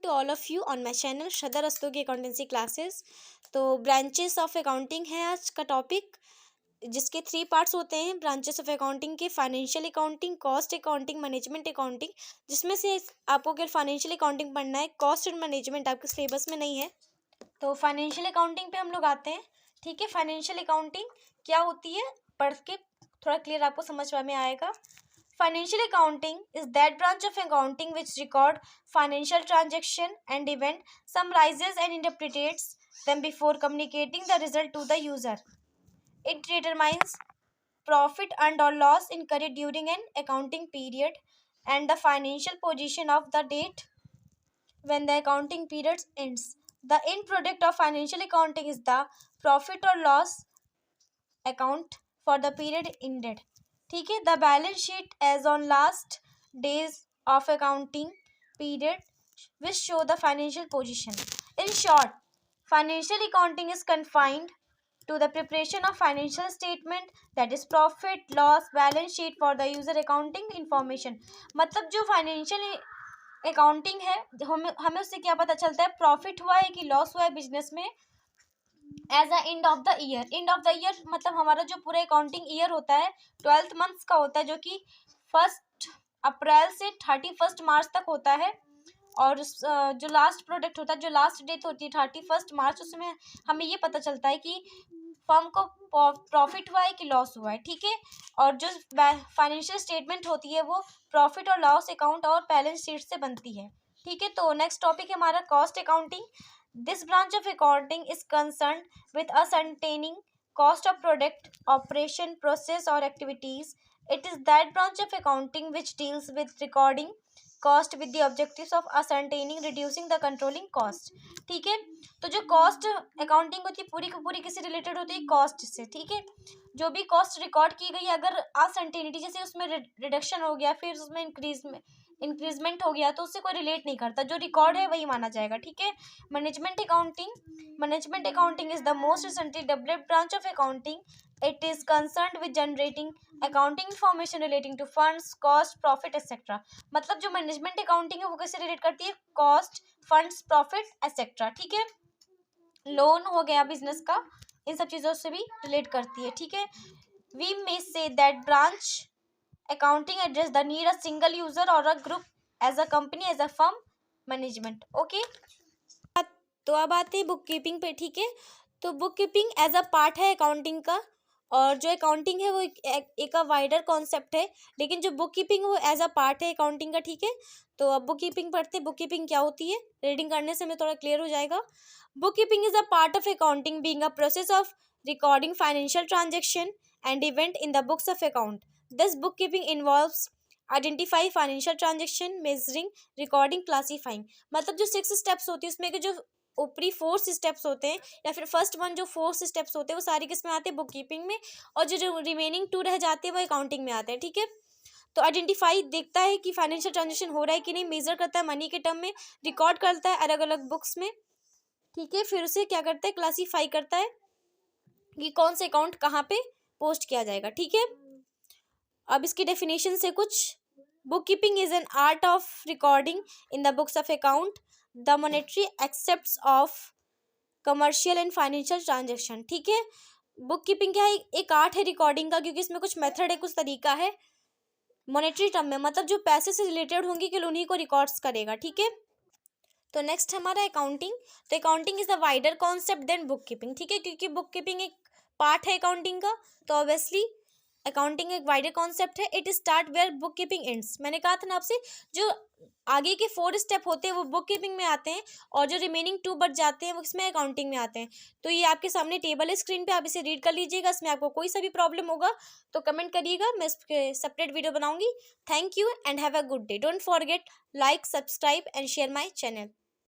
to all of you on my channel Shraddha Rastogi accountancy classes. तो branches of accounting है आज का topic, जिसके 3 पार्ट्स होते हैं ब्रांचेस ऑफ अकाउंटिंग के। Financial accounting, cost accounting, management accounting, जिसमें से आपको अगर फाइनेंशियल अकाउंटिंग पढ़ना है, कॉस्ट एंड मैनेजमेंट आपके सिलेबस में नहीं है। तो फाइनेंशियल अकाउंटिंग पे हम लोग आते हैं। ठीक है, फाइनेंशियल अकाउंटिंग क्या होती है पढ़ के थोड़ा क्लियर आपको समझ में आएगा। Financial accounting is that branch of accounting which record financial transaction and event, summarizes and interprets them before communicating the result to the user. It determines profit and or loss incurred during an accounting period and the financial position of the date when the accounting period ends. The end product of financial accounting is the profit or loss account for the period ended. ठीक है, the balance sheet as on last days of accounting period which show the financial position. In short, financial accounting is confined to the preparation of financial statement, that is profit loss balance sheet for the user accounting information। मतलब जो financial accounting है हमें उससे क्या पता चलता है, profit हुआ है कि लॉस हुआ है बिजनेस में as a end of the year. End of the year मतलब हमारा जो पूरा अकाउंटिंग ईयर होता है 12 मंथ्स का होता है, जो कि 1 अप्रैल से 31 मार्च तक होता है। और जो लास्ट प्रोडक्ट होता है, जो लास्ट डेट होती है 31 मार्च, उसमें हमें ये पता चलता है कि फर्म को प्रॉफिट हुआ है कि लॉस हुआ है। ठीक है, और जो फाइनेंशियल स्टेटमेंट होती है वो प्रॉफिट और लॉस अकाउंट और बैलेंस शीट से बनती है। ठीक है, तो नेक्स्ट टॉपिक है हमारा cost accounting. This branch of accounting is concerned with ascertaining cost of product, operation, process or activities. It is that branch of accounting which deals with recording cost with the objectives of ascertaining, reducing the controlling cost। ठीक है, तो जो cost accounting होती है पूरी की पूरी किससे रिलेटेड होती है, कॉस्ट से। ठीक है, जो भी कॉस्ट रिकॉर्ड की गई अगर अनसर्टेनिटी जैसे उसमें रिडक्शन हो गया, फिर उसमें इंक्रीजमेंट हो गया, तो उससे कोई रिलेट नहीं करता, जो रिकॉर्ड है वही माना जाएगा। ठीक है, management accounting is the most recently developed branch of accounting. It is concerned with generating accounting information relating to funds, cost, profit etcetera. मतलब जो मैनेजमेंट अकाउंटिंग है वो कैसे रिलेट करती है, कॉस्ट, फंड्स, प्रॉफिट एक्सेट्रा। ठीक है, लोन हो गया बिजनेस का, इन सब चीज़ों से भी रिलेट करती है। ठीक है, we may say that branch accounting address the need a single user or a group as a company, as a firm, management। Okay, तो अब आते हैं बुक कीपिंग पे। ठीक है, तो book keeping as a part है अकाउंटिंग का, और जो अकाउंटिंग है वो एक वाइडर कॉन्सेप्ट है, लेकिन जो बुक कीपिंग वो एज अ पार्ट है अकाउंटिंग का। ठीक है, तो अब बुक कीपिंग पढ़ते हैं। बुक कीपिंग क्या होती है, रीडिंग करने से हमें थोड़ा क्लियर हो जाएगा। Book keeping is a part of accounting being a process of recording financial transaction and event in the books of account. This bookkeeping involves identify financial transaction, measuring, recording, classifying। मतलब जो 6 steps होती है उसमें के जो ऊपरी 4 steps होते हैं या फिर फर्स्ट 1 जो 4 स्टेप्स होते हैं वो सारी किस में आते हैं, बुक कीपिंग में, और जो रिमेनिंग 2 रह जाते हैं वो अकाउंटिंग में आते हैं। ठीक है, तो आइडेंटिफाई देखता है कि फाइनेंशियल ट्रांजेक्शन हो रहा है कि नहीं, मेजर करता है मनी के टर्म में, रिकॉर्ड करता है अलग अलग बुक्स में। ठीक है, फिर उसे क्या करता है, क्लासीफाई करता है कि कौन से अकाउंट कहाँ पे पोस्ट किया जाएगा। ठीक है, अब इसकी डेफिनेशन से कुछ, book keeping is an art of recording in the books of account the monetary accepts of commercial and financial transaction. ठीक है, बुक कीपिंग क्या है, एक आर्ट है रिकॉर्डिंग का, क्योंकि इसमें कुछ मेथड है, कुछ तरीका है मॉनेटरी टर्म में, मतलब जो पैसे से रिलेटेड होंगी केवल उन्हीं को रिकॉर्ड्स करेगा। ठीक है, तो नेक्स्ट हमारा अकाउंटिंग। तो accounting is a wider concept than book keeping. ठीक है, क्योंकि बुक कीपिंग एक पार्ट है अकाउंटिंग का, तो ऑब्वियसली अकाउंटिंग एक वाइडर कॉन्सेप्ट है। It start where book keeping ends. मैंने कहा था ना आपसे, जो आगे के 4 स्टेप होते हैं वो बुक कीपिंग में आते हैं, और जो रिमेनिंग 2 बच जाते हैं वो इसमें अकाउंटिंग में आते हैं। तो ये आपके सामने टेबल है स्क्रीन पे, आप इसे रीड कर लीजिएगा। इसमें आपको कोई सा भी प्रॉब्लम होगा तो कमेंट करिएगा, मैं इसके सेपरेट वीडियो बनाऊंगी। Thank you and have a good day. Don't forget like, subscribe and share my channel.